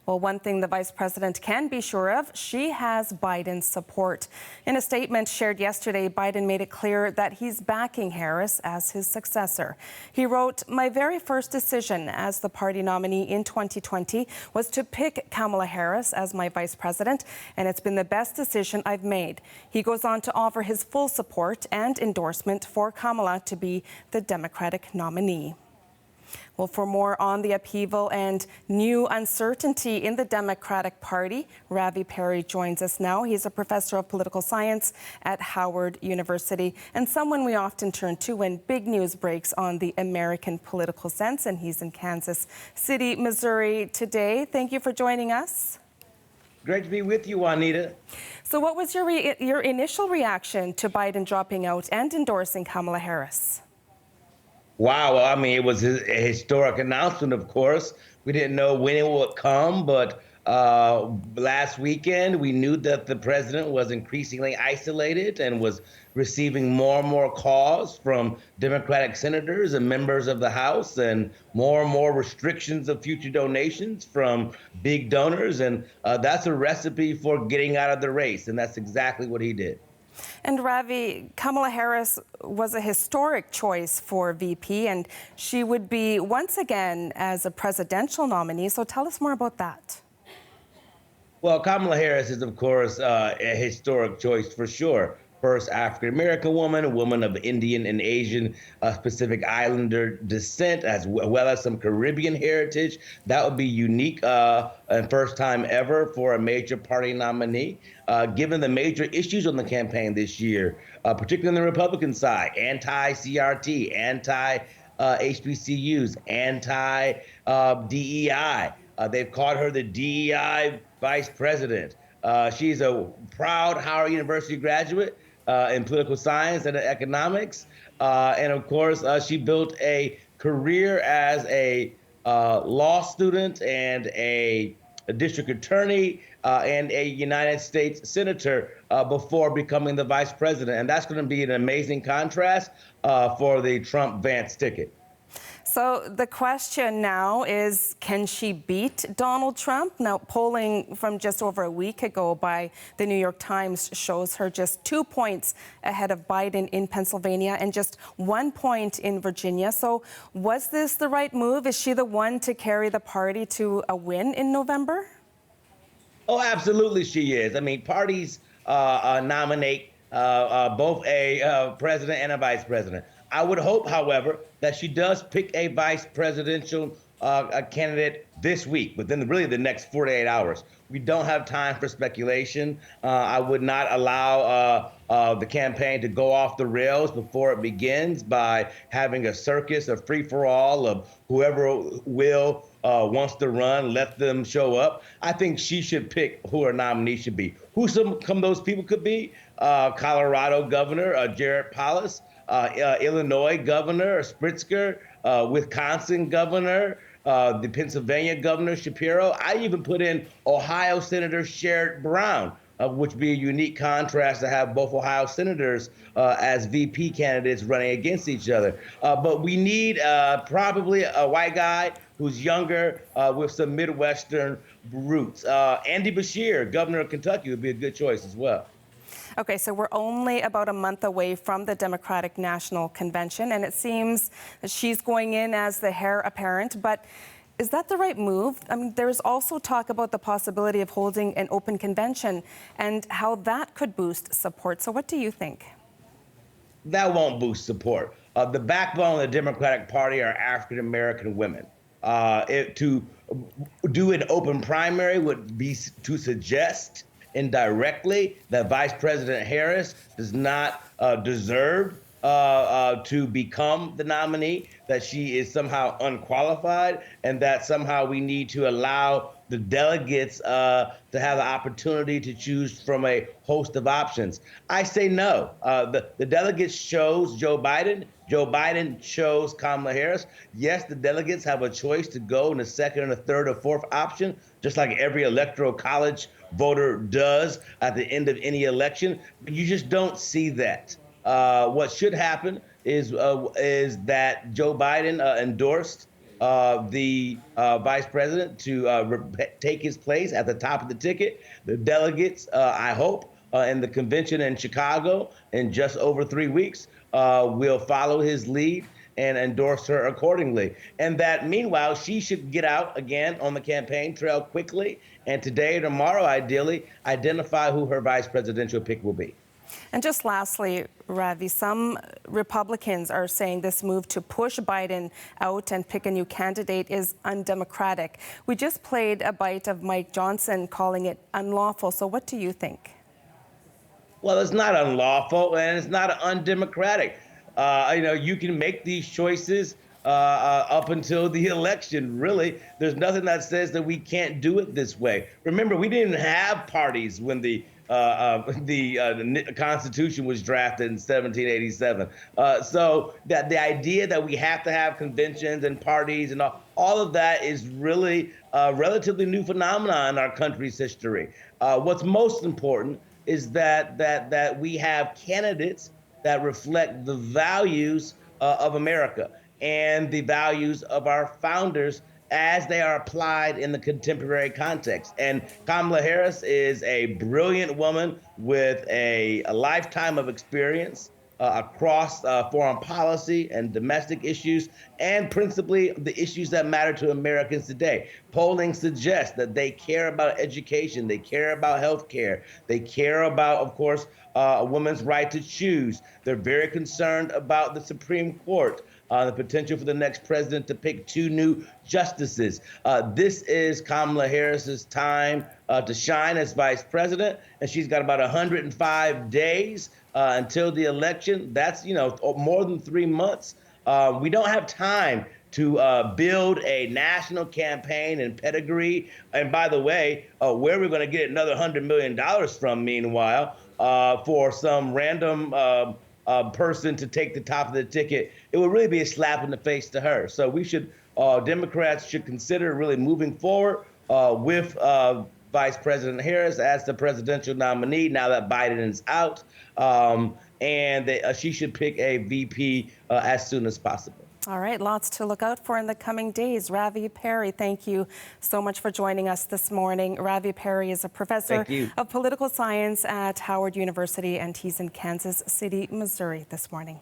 Well, one thing the vice president can be sure of, she has Biden's support. In a statement shared yesterday, Biden made it clear that he's backing Harris as his successor. He wrote, "My very first decision as the party nominee in 2020 was to pick Kamala Harris as my vice president, and it's been the best decision I've made." He goes on to offer his full support and endorsement for Kamala to be the Democratic nominee. Well, for more on the upheaval and new uncertainty in the Democratic Party, Ravi Perry joins us now. He's a professor of political science at Howard University and someone we often turn to when big news breaks on the American political sense. And he's in Kansas City, Missouri today. Thank you for joining us. Great to be with you, Juanita. So what was your initial reaction to Biden dropping out and endorsing Kamala Harris? Wow, well, I mean, it was a historic announcement, of course. We didn't know when it would come, but last weekend we knew that the president was increasingly isolated and was receiving more and more calls from Democratic senators and members of the House and more restrictions of future donations from big donors. And that's a recipe for getting out of the race. And that's exactly what he did. And Ravi, Kamala Harris was a historic choice for VP, and she would be once again as a presidential nominee. So tell us more about that. Well, Kamala Harris is, of course, a historic choice for sure. First African-American woman, a woman of Indian and Asian Pacific Islander descent, as well as some Caribbean heritage. That would be unique and first time ever for a major party nominee. Given the major issues on the campaign this year, particularly on the Republican side, anti-CRT, anti-HBCUs, anti-DEI. They've called her the DEI vice president. She's a proud Howard University graduate in political science and economics. And of course, she built a career as a law student and a district attorney and a United States senator before becoming the vice president. And that's going to be an amazing contrast for the Trump-Vance ticket. So the question now is, can she beat Donald Trump? Now, polling from just over a week ago by the New York Times shows her just 2 points ahead of Biden in Pennsylvania and just 1 point in Virginia. So was this the right move? Is she the one to carry the party to a win in November? Oh, absolutely she is. I mean, parties nominate both a president and a vice president. I would hope, however, that she does pick a vice presidential candidate this week, within really the next 48 hours. We don't have time for speculation. I would not allow the campaign to go off the rails before it begins by having a circus, a free-for-all of whoever wants to run, let them show up. I think she should pick who her nominee should be. Who some those people could be? Colorado Governor Jared Polis, Illinois Governor Spritzker, Wisconsin Governor, the Pennsylvania Governor Shapiro. I even put in Ohio Senator Sherrod Brown, which would be a unique contrast to have both Ohio senators as VP candidates running against each other. But we need probably a white guy who's younger with some Midwestern roots. Andy Beshear, Governor of Kentucky, would be a good choice as well. Okay, so we're only about a month away from the Democratic National Convention, and it seems that she's going in as the heir apparent. But is that the right move? I mean, there's also talk about the possibility of holding an open convention and how that could boost support. So what do you think? That won't boost support. The backbone of the Democratic Party are African-American women. To do an open primary would be to suggest indirectly that Vice President Harris does not deserve to become the nominee, that she is somehow unqualified, and that somehow we need to allow the delegates to have the opportunity to choose from a host of options. I say no. The delegates chose Joe Biden. Joe Biden chose Kamala Harris. Yes, the delegates have a choice to go in the second and a third or fourth option, just like every electoral college voter does at the end of any election. But you just don't see that. What should happen is that Joe Biden endorsed the vice president to take his place at the top of the ticket. The delegates, I hope, in the convention in Chicago in just over 3 weeks will follow his lead and endorse her accordingly. And that meanwhile, she should get out again on the campaign trail quickly, and today or tomorrow, ideally, identify who her vice presidential pick will be. And just lastly, Ravi, some Republicans are saying this move to push Biden out and pick a new candidate is undemocratic. We just played a bite of Mike Johnson calling it unlawful. So what do you think? Well, it's not unlawful and it's not undemocratic. You can make these choices up until the election. Really, there's nothing that says that we can't do it this way. Remember, we didn't have parties when the Constitution was drafted in 1787. So that the idea that we have to have conventions and parties and all of that is really a relatively new phenomenon in our country's history. What's most important is that we have candidates that reflect the values of America and the values of our founders as they are applied in the contemporary context. And Kamala Harris is a brilliant woman with a lifetime of experience across foreign policy and domestic issues, and principally the issues that matter to Americans today. Polling suggests that they care about education, they care about health care, they care about, of course, a woman's right to choose. They're very concerned about the Supreme Court, the potential for the next president to pick 2 new justices. This is Kamala Harris's time to shine as vice president, and she's got about 105 days until the election. That's, more than 3 months. We don't have time to build a national campaign and pedigree. And by the way, where we're going to get another $100 million from, meanwhile, for some random person to take the top of the ticket, it would really be a slap in the face to her. So Democrats should consider really moving forward with Vice President Harris as the presidential nominee now that Biden is out, and she should pick a VP as soon as possible. All right, lots to look out for in the coming days. Ravi Perry, thank you so much for joining us this morning. Ravi Perry is a professor of political science at Howard University, and he's in Kansas City, Missouri this morning.